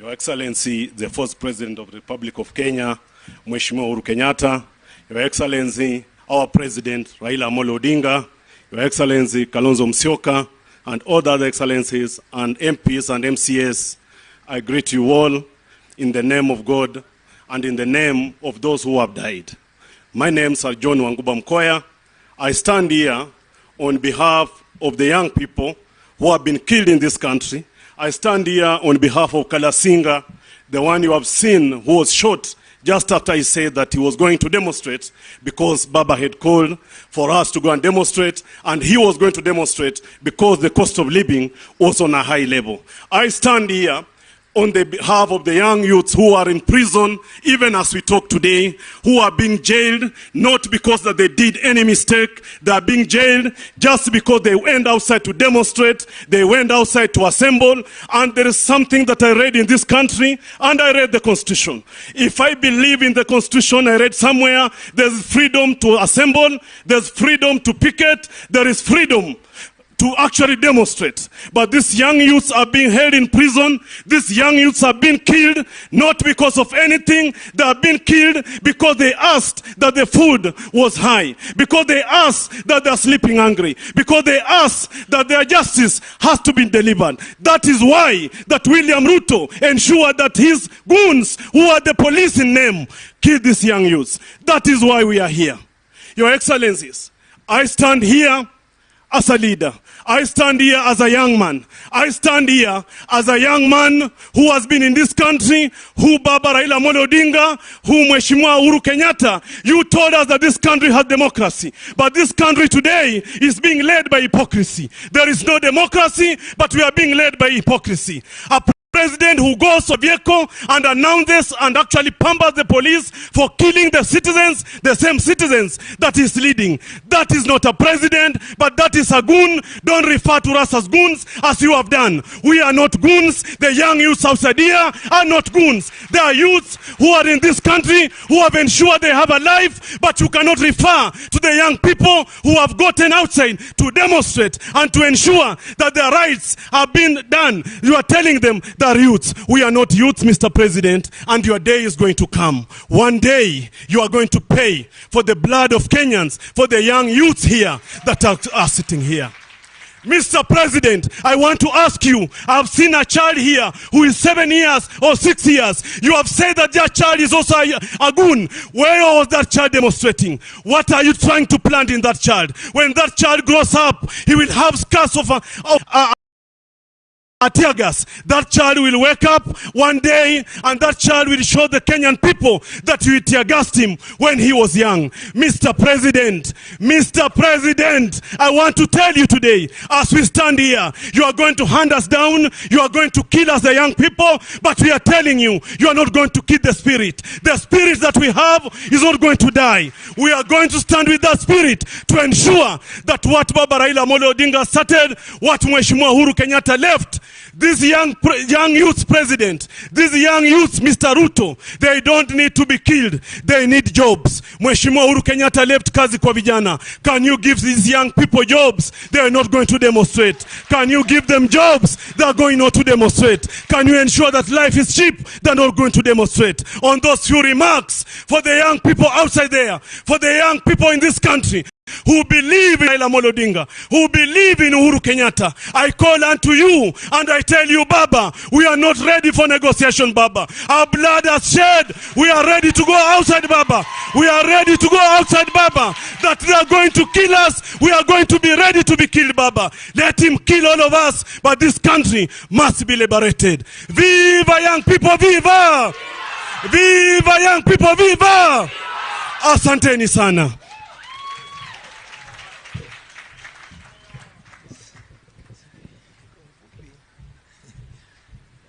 Your Excellency, the first President of the Republic of Kenya, Mheshimiwa Uhuru Kenyatta, Your Excellency, our President, Raila Uhuru, Your Excellency, Kalonzo Musyoka, and all the other excellencies and MPs and MCS, I greet you all in the name of God and in the name of those who have died. My name is John Wanguba Mkoya. I stand here on behalf of the young people who have been killed in this country. I stand here on behalf of Kalasinga, the one you have seen who was shot just after he said that he was going to demonstrate, because Baba had called for us to go and demonstrate, and he was going to demonstrate because the cost of living was on a high level. I stand here on the behalf of the young youths who are in prison, even as we talk today, who are being jailed, not because that they did any mistake. They are being jailed just because they went outside to demonstrate, they went outside to assemble, and there is something that I read in this country, and I read the Constitution. If I believe in the Constitution, I read somewhere, there's freedom to assemble, there's freedom to picket, there is freedom to actually demonstrate. But these young youths are being held in prison. These young youths are being killed, not because of anything. They are being killed because they asked that the food was high, because they asked that they are sleeping hungry, because they asked that their justice has to be delivered. That is why that William Ruto ensured that his goons, who are the police in name, killed these young youths. That is why we are here. Your Excellencies, I stand here as a leader. I stand here as a young man. I stand here as a young man who has been in this country, who Baba Raila Uhuru, who Mheshimiwa Uhuru Kenyatta. You told us that this country has democracy, but this country today is being led by hypocrisy. There is no democracy, but we are being led by hypocrisy. A president who goes to vehicle and announces and actually pampers the police for killing the citizens, the same citizens that is leading. That is not a president, but that is a goon. Don't refer to us as goons as you have done. We are not goons. The young youths outside here are not goons. They are youths who are in this country, who have ensured they have a life, but you cannot refer to the young people who have gotten outside to demonstrate and to ensure that their rights have been done. You are telling them that youths. We are not youths, Mr. President, and your day is going to come. One day, you are going to pay for the blood of Kenyans, for the young youths here that are sitting here. Mr. President, I want to ask you, I've seen a child here who is 7 years or 6 years. You have said that that child is also a goon. Where was that child demonstrating? What are you trying to plant in that child? When that child grows up, he will have scars of a tear gas. That child will wake up one day and that child will show the Kenyan people that you tear gassed him when he was young. Mr. President, I want to tell you today, as we stand here, you are going to hand us down, you are going to kill us, the young people, but we are telling you, you are not going to kill the spirit. The spirit that we have is not going to die. We are going to stand with that spirit to ensure that what Baba Raila Uhuru started, what Mheshimiwa Uhuru Kenyatta left, this young youth president, these young youths, Mr. Ruto, they don't need to be killed. They need jobs. Mheshimiwa Uhuru Kenyatta left kazi kwa vijana. Can you give these young people jobs? They are not going to demonstrate. Can you give them jobs? They are going not to demonstrate. Can you ensure that life is cheap? They are not going to demonstrate. On those few remarks, for the young people outside there, for the young people in this country, who believe in Raila Uhuru, who believe in Uhuru Kenyatta, I call unto you and I tell you, Baba, we are not ready for negotiation, Baba. Our blood has shed. We are ready to go outside, Baba. We are ready to go outside, Baba. That they are going to kill us. We are going to be ready to be killed, Baba. Let him kill all of us, but this country must be liberated. Viva young people, viva! Viva young people, viva! Asanteni sana.